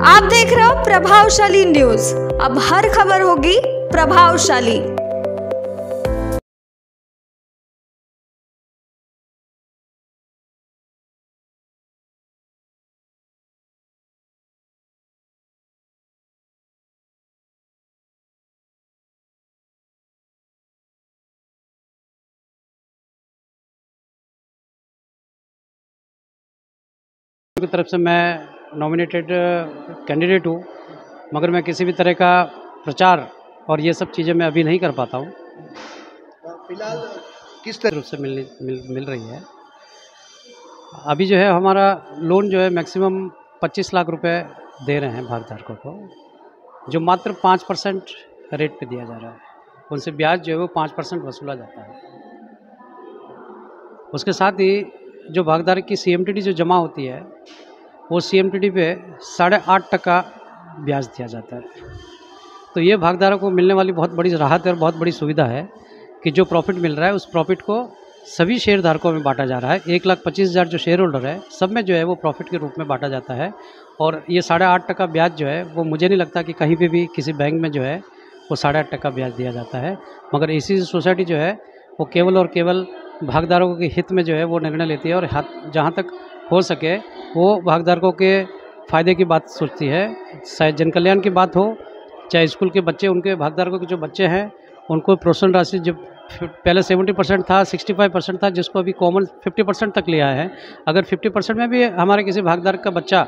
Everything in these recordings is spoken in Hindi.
आप देख रहे हो प्रभावशाली न्यूज। अब हर खबर होगी प्रभावशाली। की तरफ से मैं नॉमिनेटेड कैंडिडेट हूँ, मगर मैं किसी भी तरह का प्रचार और ये सब चीज़ें मैं अभी नहीं कर पाता हूँ। फिलहाल किस तरह से मिल रही है। अभी जो है हमारा लोन जो है मैक्सिमम 25 लाख रुपए दे रहे हैं भागधारकों को, जो मात्र 5% रेट पे दिया जा रहा है। उनसे ब्याज जो है वो 5% वसूला जाता है। उसके साथ ही जो भागधारक की CMTD जो जमा होती है, वो CMTD पे 8.5% ब्याज दिया जाता है। तो ये भागधारक को मिलने वाली बहुत बड़ी राहत है और बहुत बड़ी सुविधा है कि जो प्रॉफिट मिल रहा है उस प्रॉफिट को सभी शेयर धारकों में बांटा जा रहा है। 1,25,000 जो शेयर होल्डर है, सब में जो है वो प्रॉफिट के रूप में बांटा जाता है। और ये 8.5% ब्याज जो है वो मुझे नहीं लगता कि कहीं पे भी किसी बैंक में जो है वो 8.5% ब्याज दिया जाता है। मगर इसी सोसाइटी जो है वो केवल और केवल भागधारकों के हित में जो है वो निर्णय लेती है और जहाँ तक हो सके वो भागधारकों के फ़ायदे की बात सोचती है। चाहे जन कल्याण की बात हो, चाहे स्कूल के बच्चे, उनके भागधारकों के जो बच्चे हैं उनको प्रोत्साहन राशि जब पहले 70% था, 65% था, जिसको अभी कॉमन 50% तक लिया है। अगर 50% में भी हमारे किसी भागधारक का बच्चा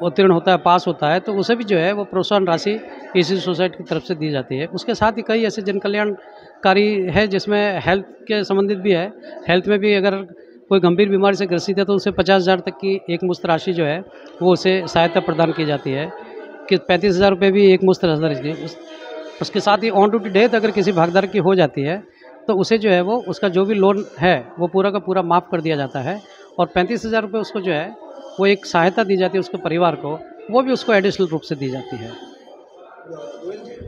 उत्तीर्ण होता है, पास होता है, तो उसे भी जो है वो प्रोत्साहन राशि इसी सोसाइटी की तरफ से दी जाती है। उसके साथ ही कई ऐसे जन कल्याणकारी है जिसमें हेल्थ के संबंधित भी है। हेल्थ में भी अगर कोई गंभीर बीमारी से ग्रसित है तो उसे 50,000 तक की एक मुश्त राशि जो है वो उसे सहायता प्रदान की जाती है कि 35,000 रुपये भी एक मुश्त राशि। उसके साथ ही ऑन ड्यूटी डेथ अगर किसी भागधारक की हो जाती है तो उसे जो है वो उसका जो भी लोन है वो पूरा का पूरा माफ़ कर दिया जाता है और 35,000 रुपये उसको जो है वो एक सहायता दी जाती है उसके परिवार को, वो भी उसको एडिशनल रूप से दी जाती है।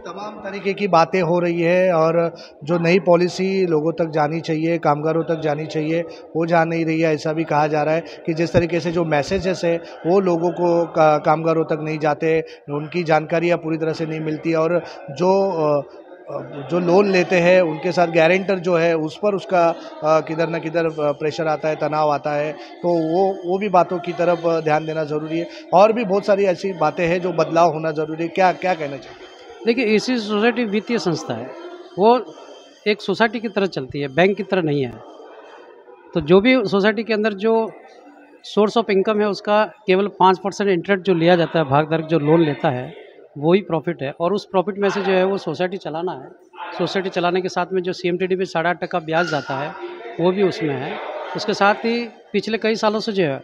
तमाम तरीके की बातें हो रही है और जो नई पॉलिसी लोगों तक जानी चाहिए, कामगारों तक जानी चाहिए, वो जा नहीं रही है। ऐसा भी कहा जा रहा है कि जिस तरीके से जो मैसेजेस है वो लोगों को कामगारों तक नहीं जाते, उनकी जानकारियाँ पूरी तरह से नहीं मिलती और जो लोन लेते हैं उनके साथ गारंटर जो है उस पर उसका किधर न किधर प्रेशर आता है, तनाव आता है। तो वो भी बातों की तरफ ध्यान देना ज़रूरी है और भी बहुत सारी ऐसी बातें हैं जो बदलाव होना ज़रूरी है। क्या क्या कहना चाहिए? देखिए, इसी सोसाइटी वित्तीय संस्था है, वो एक सोसाइटी की तरह चलती है, बैंक की तरह नहीं है। तो जो भी सोसाइटी के अंदर जो सोर्स ऑफ इनकम है उसका केवल 5% इंटरेस्ट जो लिया जाता है, भागधारक जो लोन लेता है वही प्रॉफिट है और उस प्रॉफिट में से जो है वो सोसाइटी चलाना है। सोसाइटी चलाने के साथ में जो CMTD पे 8.5% ब्याज जाता है वो भी उसमें है। उसके साथ ही पिछले कई सालों से जो है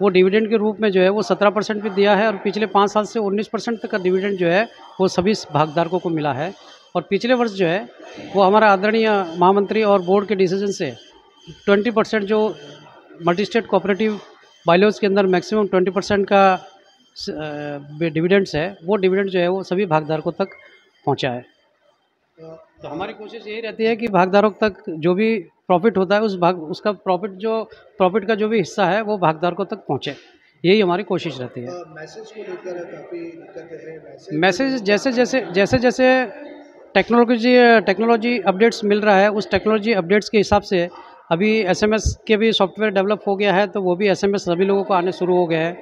वो डिविडेंड के रूप में जो है वो 17% भी दिया है और पिछले 5 साल से 19% तक का डिविडेंड जो है वो सभी भागधारकों को मिला है। और पिछले वर्ष जो है वो हमारा आदरणीय महामंत्री और बोर्ड के डिसीजन से 20% जो मल्टी स्टेट कोऑपरेटिव बाइलॉज के अंदर मैक्सिमम 20% का डिविडेंड्स है, वो डिविडेंड जो है वो सभी भागधारकों तक पहुंचा है। तो हमारी कोशिश यही रहती है कि भागधारकों तक जो भी प्रॉफिट होता है उसका प्रॉफिट का जो भी हिस्सा है वो भागधारकों तक पहुंचे, यही हमारी कोशिश रहती है। मैसेज को लेकर काफ़ी दिक्कतें हैं। मैसेज जैसे जैसे टेक्नोलॉजी अपडेट्स मिल रहा है, उस टेक्नोलॉजी अपडेट्स के हिसाब से अभी SMS के भी सॉफ्टवेयर डेवलप हो गया है, तो वो भी SMS सभी लोगों को आने शुरू हो गए हैं।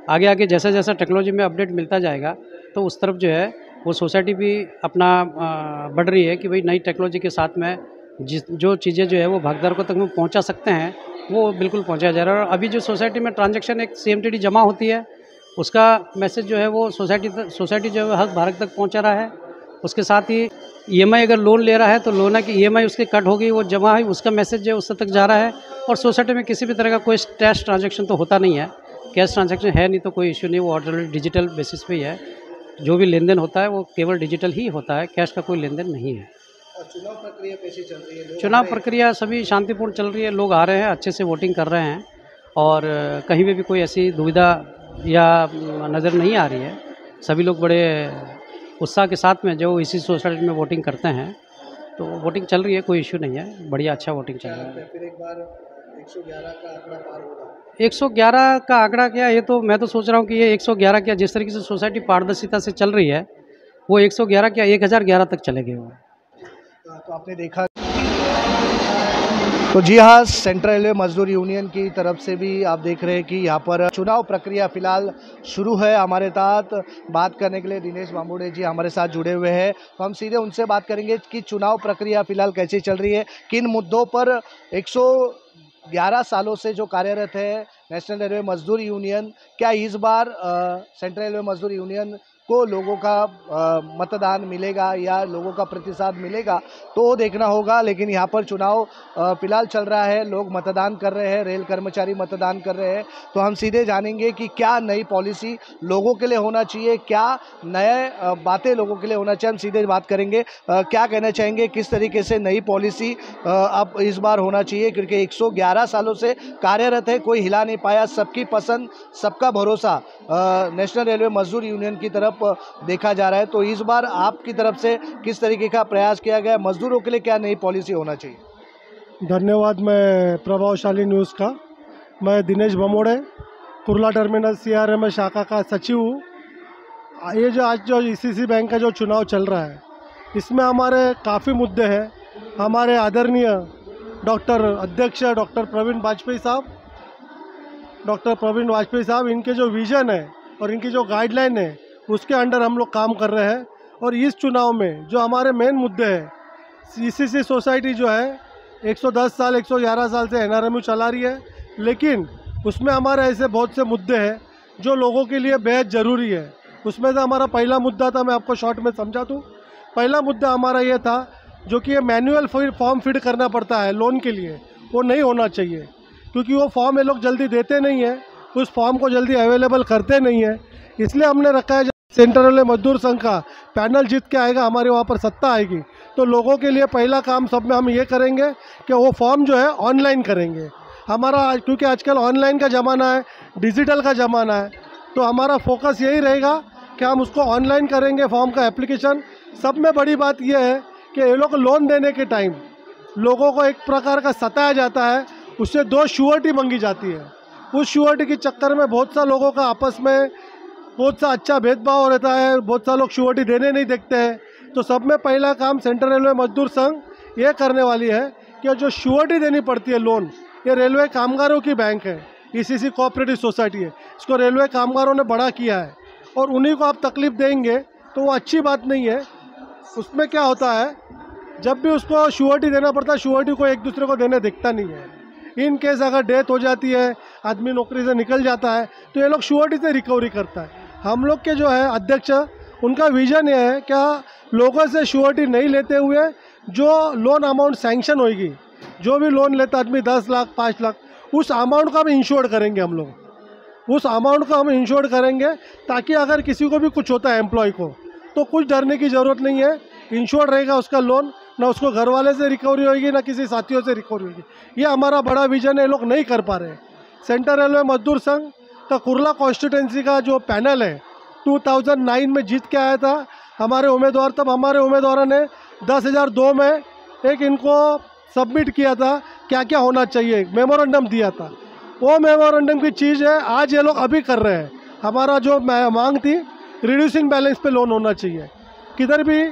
आगे आगे जैसा जैसा टेक्नोलॉजी में अपडेट मिलता जाएगा तो उस तरफ जो है वो सोसाइटी भी अपना बढ़ रही है कि भाई नई टेक्नोलॉजी के साथ में जो चीज़ें जो है वो भागधारकों तक में पहुंचा सकते हैं वो बिल्कुल पहुंचाया जा रहा है। और अभी जो सोसाइटी में ट्रांजैक्शन एक CMTD जमा होती है उसका मैसेज जो है वो सोसाइटी जो है हर भारत तक पहुँचा रहा है। उसके साथ ही EMI अगर लोन ले रहा है तो लोन की EMI उसके कट होगी, वो जमा है, उसका मैसेज जो है उससे तक जा रहा है। और सोसाइटी में किसी भी तरह का कोई कैश ट्रांजैक्शन तो होता नहीं है, कैश ट्रांजैक्शन है नहीं तो कोई इश्यू नहीं, वो ऑलरेडी डिजिटल बेसिस पे ही है। जो भी लेन देन होता है वो केवल डिजिटल ही होता है, कैश का कोई लेन देन नहीं है। चुनाव प्रक्रिया कैसी चल रही है? चुनाव प्रक्रिया सभी शांतिपूर्ण चल रही है, लोग आ रहे हैं, अच्छे से वोटिंग कर रहे हैं और कहीं पे भी कोई ऐसी दुविधा या नज़र नहीं आ रही है। सभी लोग बड़े उत्साह के साथ में जो इसी सोसाइटी में वोटिंग करते हैं, तो वोटिंग चल रही है, कोई इश्यू नहीं है, बढ़िया अच्छा वोटिंग चल रहा है। फिर एक बार 111 का आंकड़ा पार होगा। 111 का आंकड़ा क्या, ये तो मैं तो सोच रहा हूँ कि ये 111 क्या, जिस तरीके से सोसाइटी पारदर्शिता से चल रही है वो 111 क्या 1011 तक चले गए वो। तो आपने देखा, तो जी हाँ, सेंट्रल रेलवे मजदूर यूनियन की तरफ से भी आप देख रहे हैं कि यहाँ पर चुनाव प्रक्रिया फिलहाल शुरू है। हमारे साथ बात करने के लिए दिनेश बांबुड़े जी हमारे साथ जुड़े हुए हैं, तो हम सीधे उनसे बात करेंगे कि चुनाव प्रक्रिया फिलहाल कैसी चल रही है, किन मुद्दों पर 111 सालों से जो कार्यरत है नेशनल रेलवे मजदूर यूनियन, क्या इस बार सेंट्रल रेलवे मजदूर यूनियन को लोगों का मतदान मिलेगा या लोगों का प्रतिसाद मिलेगा, तो वो देखना होगा। लेकिन यहाँ पर चुनाव फिलहाल चल रहा है, लोग मतदान कर रहे हैं, रेल कर्मचारी मतदान कर रहे हैं, तो हम सीधे जानेंगे कि क्या नई पॉलिसी लोगों के लिए होना चाहिए, क्या नए बातें लोगों के लिए होना चाहिए। हम सीधे बात करेंगे, क्या कहना चाहेंगे, किस तरीके से नई पॉलिसी अब इस बार होना चाहिए, क्योंकि 111 सालों से कार्यरत है, कोई हिला नहीं पाया, सबकी पसंद सबका भरोसा नेशनल रेलवे मजदूर यूनियन की तरफ देखा जा रहा है। तो इस बार आपकी तरफ से किस तरीके का प्रयास किया गया, मजदूरों के लिए क्या नई पॉलिसी होना चाहिए? धन्यवाद। मैं प्रभावशाली न्यूज़ का, मैं दिनेश बमोड़े, कुर्ला टर्मिनल CRMA शाखा का सचिव हूँ। ये जो आज जो ECC बैंक का जो चुनाव चल रहा है, इसमें हमारे काफ़ी मुद्दे हैं। हमारे आदरणीय अध्यक्ष डॉक्टर प्रवीण वाजपेयी साहब, इनके जो विज़न है और इनकी जो गाइडलाइन है उसके अंडर हम लोग काम कर रहे हैं। और इस चुनाव में जो हमारे मेन मुद्दे हैं, ECC सोसाइटी जो है 110 साल 111 साल से NRMU चला रही है, लेकिन उसमें हमारे ऐसे बहुत से मुद्दे हैं जो लोगों के लिए बेहद ज़रूरी है। उसमें से हमारा पहला मुद्दा था, मैं आपको शॉर्ट में समझा दूँ। पहला मुद्दा हमारा ये था, जो कि ये मैनुअल फॉर्म फिल करना पड़ता है लोन के लिए, वो नहीं होना चाहिए, क्योंकि वो फॉर्म ये लोग जल्दी देते नहीं है, उस फॉर्म को जल्दी अवेलेबल करते नहीं है। इसलिए हमने रखा है, जब सेंट्रल रेलवे मजदूर संघ का पैनल जीत के आएगा, हमारे वहाँ पर सत्ता आएगी, तो लोगों के लिए पहला काम सब में हम ये करेंगे कि वो फॉर्म जो है ऑनलाइन करेंगे। हमारा क्योंकि आजकल ऑनलाइन का ज़माना है, डिजिटल का ज़माना है, तो हमारा फोकस यही रहेगा कि हम उसको ऑनलाइन करेंगे फॉर्म का एप्लीकेशन। सब में बड़ी बात यह है कि ये लोग लोन देने के टाइम लोगों को एक प्रकार का सताया जाता है, उससे 2 श्योरिटी मांगी जाती है। उस श्योरिटी के चक्कर में बहुत सा लोगों का आपस में बहुत सा अच्छा भेदभाव रहता है, बहुत सा लोग श्योरिटी देने नहीं देखते हैं। तो सब में पहला काम सेंट्रल रेलवे मजदूर संघ ये करने वाली है कि जो श्योरिटी देनी पड़ती है लोन, ये रेलवे कामगारों की बैंक है, ECC कोऑपरेटिव सोसाइटी है, इसको रेलवे कामगारों ने बड़ा किया है, और उन्हीं को आप तकलीफ़ देंगे तो वो अच्छी बात नहीं है। उसमें क्या होता है, जब भी उसको श्योरिटी देना पड़ता है, श्योरिटी को एक दूसरे को देने दिखता नहीं है। इन केस अगर डेथ हो जाती है, आदमी नौकरी से निकल जाता है, तो ये लोग श्योरिटी से रिकवरी करता है। हम लोग के जो है अध्यक्ष, उनका विज़न ये है क्या, लोगों से श्योरिटी नहीं लेते हुए जो लोन अमाउंट सैंक्शन होगी, जो भी लोन लेता आदमी 10 लाख 5 लाख, उस अमाउंट को हम इंश्योर करेंगे। हम लोग उस अमाउंट को हम इंश्योर करेंगे, ताकि अगर किसी को भी कुछ होता है एम्प्लॉय को, तो कुछ डरने की ज़रूरत नहीं है। इंश्योर रहेगा उसका लोन, ना उसको घर वाले से रिकवरी होगी, ना किसी साथियों से रिकवरी होगी। ये हमारा बड़ा विजन है, लोग नहीं कर पा रहे। सेंट्रल रेलवे मजदूर संघ का कुर्ला कॉन्स्टिट्यूंसी का जो पैनल है 2009 में जीत के आया था हमारे उम्मीदवार। तब हमारे उम्मीदवारों ने 10,002 में एक इनको सबमिट किया था, क्या क्या होना चाहिए, मेमोरेंडम दिया था। वो मेमोरेंडम की चीज़ है आज ये लोग अभी कर रहे हैं। हमारा जो मांग थी, रिड्यूसिंग बैलेंस पे लोन होना चाहिए, किधर भी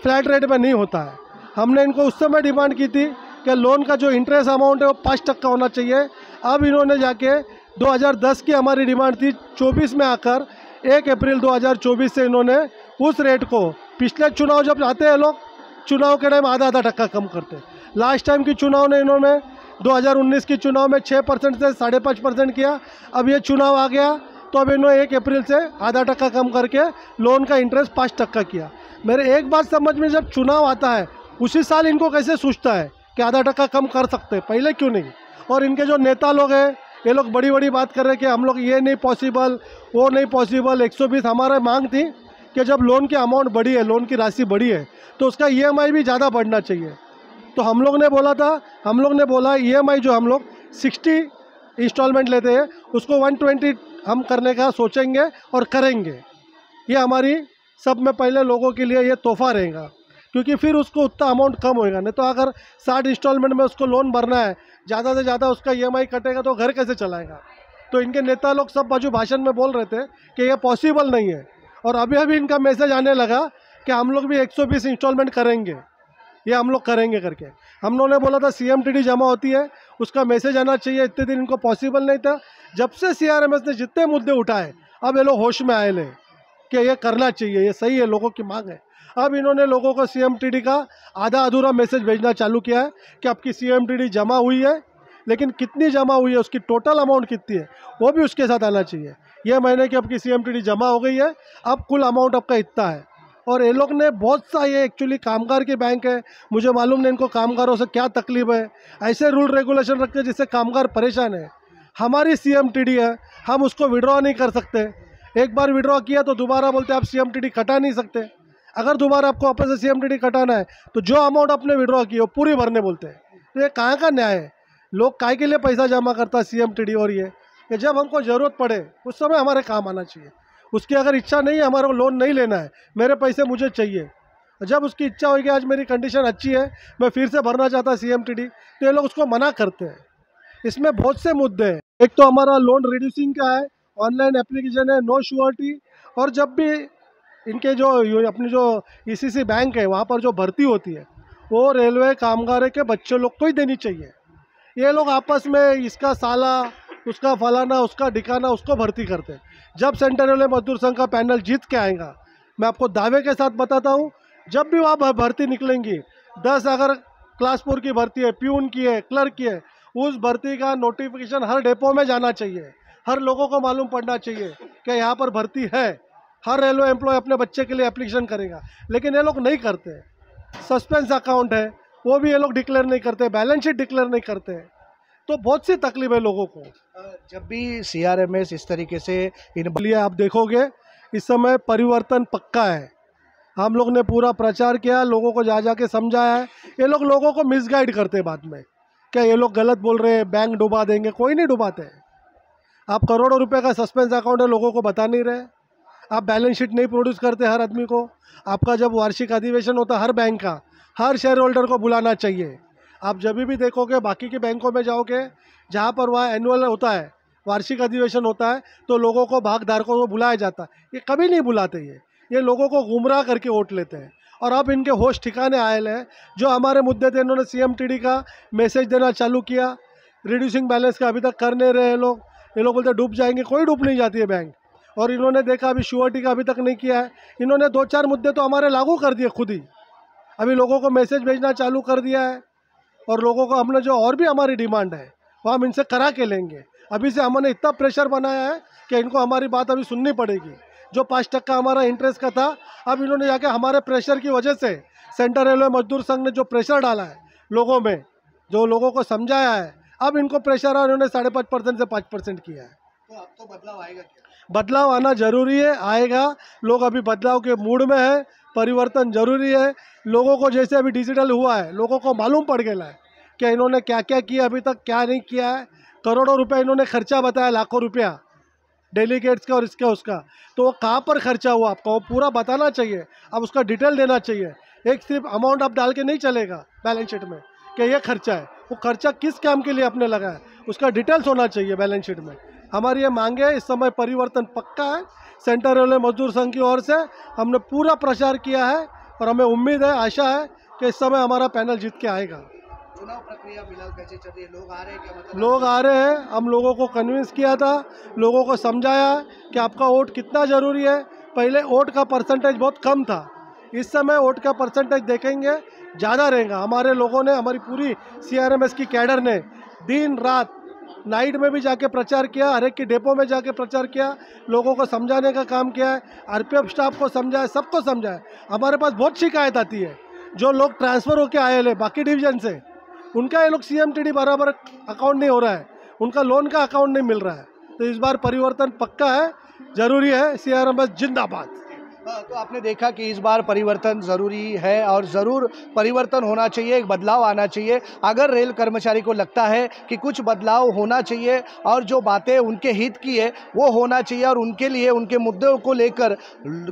फ्लैट रेट में नहीं होता है। हमने इनको उस समय डिमांड की थी कि लोन का जो इंटरेस्ट अमाउंट है वो 5% होना चाहिए। अब इन्होंने जाके 2010 की हमारी डिमांड थी, 24 में आकर 1 अप्रैल 2024 से इन्होंने उस रेट को, पिछले चुनाव जब आते हैं लोग, चुनाव के टाइम आधा टक्का कम करते। लास्ट टाइम की चुनाव ने इन्होंने 2019 की चुनाव में 6% से 5.5% किया। अब ये चुनाव आ गया तो अब इन्होंने 1 अप्रैल से आधा टक्का कम करके लोन का इंटरेस्ट 5% किया। मेरे एक बात समझ में, जब चुनाव आता है उसी साल इनको कैसे सोचता है कि आधा टक्का कम कर सकते हैं, पहले क्यों नहीं? और इनके जो नेता लोग हैं, ये लोग बड़ी बड़ी बात कर रहे हैं कि हम लोग ये नहीं पॉसिबल, वो नहीं पॉसिबल। 120 हमारा मांग थी कि जब लोन की अमाउंट बढ़ी है, लोन की राशि बढ़ी है, तो उसका EMI भी ज़्यादा बढ़ना चाहिए। तो हम लोग ने बोला EMI जो हम लोग 60 इंस्टॉलमेंट लेते हैं, उसको 120 हम करने का सोचेंगे और करेंगे। ये हमारी सब में पहले लोगों के लिए ये तोहफा रहेगा, क्योंकि फिर उसको उतना अमाउंट कम होएगा। नहीं तो अगर 60 इंस्टॉलमेंट में उसको लोन भरना है, ज़्यादा से ज़्यादा उसका EMI कटेगा तो घर कैसे चलाएगा। तो इनके नेता लोग सब बाजू भाषण में बोल रहे थे कि ये पॉसिबल नहीं है, और अभी अभी इनका मैसेज आने लगा कि हम लोग भी 120 इंस्टॉलमेंट करेंगे, ये हम लोग करेंगे करके। हम लोगों ने बोला था CMTD जमा होती है उसका मैसेज आना चाहिए, इतने दिन इनको पॉसिबल नहीं था। जब से CRMS ने जितने मुद्दे उठाए अब ये लोग होश में आए ले कि ये करना चाहिए, ये सही है, लोगों की मांग है। अब इन्होंने लोगों को CMTD का आधा अधूरा मैसेज भेजना चालू किया है कि आपकी CMTD जमा हुई है, लेकिन कितनी जमा हुई है, उसकी टोटल अमाउंट कितनी है वो भी उसके साथ आना चाहिए। ये महीने की आपकी CMTD जमा हो गई है, अब कुल अमाउंट आपका इतना है। और ये लोग ने बहुत सा, ये एक्चुअली कामगार के बैंक है, मुझे मालूम नहीं इनको कामगारों से क्या तकलीफ है, ऐसे रूल रेगुलेशन रखते हैं जिससे कामगार परेशान है। हमारी CMTD है, हम उसको विड्रॉ नहीं कर सकते। एक बार विड्रॉ किया तो दोबारा बोलते आप CMTD कटा नहीं सकते। अगर दोबारा आपको वापस से CMTD कटाना है तो जो अमाउंट आपने विड्रॉ की वो पूरी भरने बोलते हैं। तो ये कहाँ का न्याय है? लोग काय के लिए पैसा जमा करता है CMTD, और ये कि जब हमको ज़रूरत पड़े उस समय हमारे काम आना चाहिए। उसकी अगर इच्छा नहीं है, हमारे को लोन नहीं लेना है, मेरे पैसे मुझे चाहिए, जब उसकी इच्छा होगी आज मेरी कंडीशन अच्छी है मैं फिर से भरना चाहता CMTD, तो ये लोग उसको मना करते हैं। इसमें बहुत से मुद्दे हैं। एक तो हमारा लोन रिड्यूसिंग का है, ऑनलाइन एप्लीकेशन है, नो श्योरिटी, और जब भी इनके जो अपनी जो ECC बैंक है वहाँ पर जो भर्ती होती है वो रेलवे कामगार के बच्चे लोग को ही देनी चाहिए। ये लोग आपस में इसका साला, उसका फलाना, उसका ढिकाना, उसको भर्ती करते हैं। जब सेंट्रल रेलवे मजदूर संघ का पैनल जीत के आएगा, मैं आपको दावे के साथ बताता हूँ, जब भी वहाँ भर्ती निकलेंगी, 10 अगर क्लास 4 की भर्ती है, प्यून की है, क्लर्क की है, उस भर्ती का नोटिफिकेशन हर डिपो में जाना चाहिए, हर लोगों को मालूम पड़ना चाहिए कि यहाँ पर भर्ती है। हर रेलवे एम्प्लॉय अपने बच्चे के लिए एप्लीकेशन करेगा, लेकिन ये लोग नहीं करते। सस्पेंस अकाउंट है वो भी ये लोग डिक्लेयर नहीं करते, बैलेंस शीट डिक्लेयर नहीं करते, तो बहुत सी तकलीफ है लोगों को। जब भी CRMS इस तरीके से इन लिए आप देखोगे इस समय परिवर्तन पक्का है। हम लोग ने पूरा प्रचार किया, लोगों को जा के समझाया है। ये लोग लोगों को मिसगाइड करते हैं बाद में, क्या ये लोग गलत बोल रहे हैं, बैंक डुबा देंगे, कोई नहीं डुबाते। आप करोड़ों रुपए का सस्पेंस अकाउंट है, लोगों को बता नहीं रहे। आप बैलेंस शीट नहीं प्रोड्यूस करते हर आदमी को। आपका जब वार्षिक अधिवेशन होता है हर बैंक का, हर शेयर होल्डर को बुलाना चाहिए। आप जब भी देखोगे बाकी के बैंकों में जाओगे जहाँ पर वहाँ एनुअल होता है, वार्षिक अधिवेशन होता है, तो लोगों को भागधारकों को बुलाया जाता है। ये कभी नहीं बुलाते, ये लोगों को गुमराह करके वोट लेते हैं। और अब इनके होश ठिकाने आए हैं। जो हमारे मुद्दे थे इन्होंने CMTD का मैसेज देना चालू किया, रिड्यूसिंग बैलेंस का अभी तक कर नहीं रहे ये लोग बोलते डूब जाएंगे, कोई डूब नहीं जाती है बैंक। और इन्होंने देखा अभी श्योरिटी का अभी तक नहीं किया है। इन्होंने 2-4 मुद्दे तो हमारे लागू कर दिए खुद ही, अभी लोगों को मैसेज भेजना चालू कर दिया है। और लोगों को हमने जो और भी हमारी डिमांड है वो हम इनसे करा के लेंगे। अभी से हमने इतना प्रेशर बनाया है कि इनको हमारी बात अभी सुननी पड़ेगी। जो 5% हमारा इंटरेस्ट का था, अब इन्होंने जाके हमारे प्रेशर की वजह से, सेंट्रल रेलवे मजदूर संघ ने जो प्रेशर डाला है लोगों में, जो लोगों को समझाया है, अब इनको प्रेशर है, इन्होंने 5.5% से 5% किया है। तो अब तो बदलाव आएगा क्या? बदलाव आना जरूरी है, आएगा। लोग अभी बदलाव के मूड में है, परिवर्तन जरूरी है। लोगों को जैसे अभी डिजिटल हुआ है, लोगों को मालूम पड़ गया है कि इन्होंने क्या क्या किया, अभी तक क्या नहीं किया है। करोड़ों रुपए इन्होंने खर्चा बताया, लाखों रुपया डेलीगेट्स का और इसका उसका, तो वो कहाँ पर खर्चा हुआ आपका वो पूरा बताना चाहिए। अब उसका डिटेल देना चाहिए। एक सिर्फ अमाउंट आप डाल के नहीं चलेगा बैलेंस शीट में कि ये खर्चा है, वो खर्चा किस काम के लिए आपने लगाया, उसका डिटेल्स होना चाहिए बैलेंस शीट में। हमारी ये मांगे है। इस समय परिवर्तन पक्का है। सेंट्रल रेलवे मजदूर संघ की ओर से हमने पूरा प्रचार किया है और हमें उम्मीद है, आशा है कि इस समय हमारा पैनल जीत के आएगा। चुनाव प्रक्रिया फिलहाल कैसे चल रही है? लोग आ रहे हैं क्या? मतलब लोग आ रहे हैं। हम लोगों को कन्विंस किया था, लोगों को समझाया कि आपका वोट कितना ज़रूरी है। पहले वोट का परसेंटेज बहुत कम था, इस समय वोट का परसेंटेज देखेंगे ज़्यादा रहेगा। हमारे लोगों ने, हमारी पूरी CRMS की कैडर ने दिन रात नाइट में भी जाके प्रचार किया, हर एक की डेपो में जाके प्रचार किया, लोगों को समझाने का काम किया है। RPF स्टाफ को समझाया, सबको समझाया। हमारे पास बहुत शिकायत आती है, जो लोग ट्रांसफ़र होके आए हैं बाकी डिवीजन से, उनका ये लोग CMTD बराबर अकाउंट नहीं हो रहा है, उनका लोन का अकाउंट नहीं मिल रहा है। तो इस बार परिवर्तन पक्का है, ज़रूरी है। CRMS जिंदाबाद। तो आपने देखा कि इस बार परिवर्तन ज़रूरी है और ज़रूर परिवर्तन होना चाहिए, एक बदलाव आना चाहिए। अगर रेल कर्मचारी को लगता है कि कुछ बदलाव होना चाहिए और जो बातें उनके हित की है वो होना चाहिए और उनके लिए उनके मुद्दों को लेकर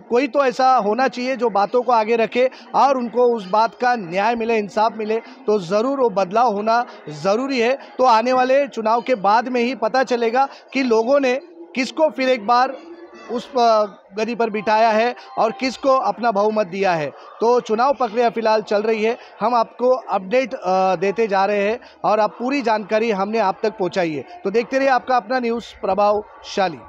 कोई तो ऐसा होना चाहिए जो बातों को आगे रखे और उनको उस बात का न्याय मिले, इंसाफ मिले, तो ज़रूर वो बदलाव होना ज़रूरी है। तो आने वाले चुनाव के बाद में ही पता चलेगा कि लोगों ने किसको फिर एक बार उस गद्दी पर बिठाया है और किसको अपना बहुमत दिया है। तो चुनाव प्रक्रिया फिलहाल चल रही है, हम आपको अपडेट देते जा रहे हैं और आप पूरी जानकारी हमने आप तक पहुंचाई है। तो देखते रहिए आपका अपना न्यूज़ प्रभावशाली।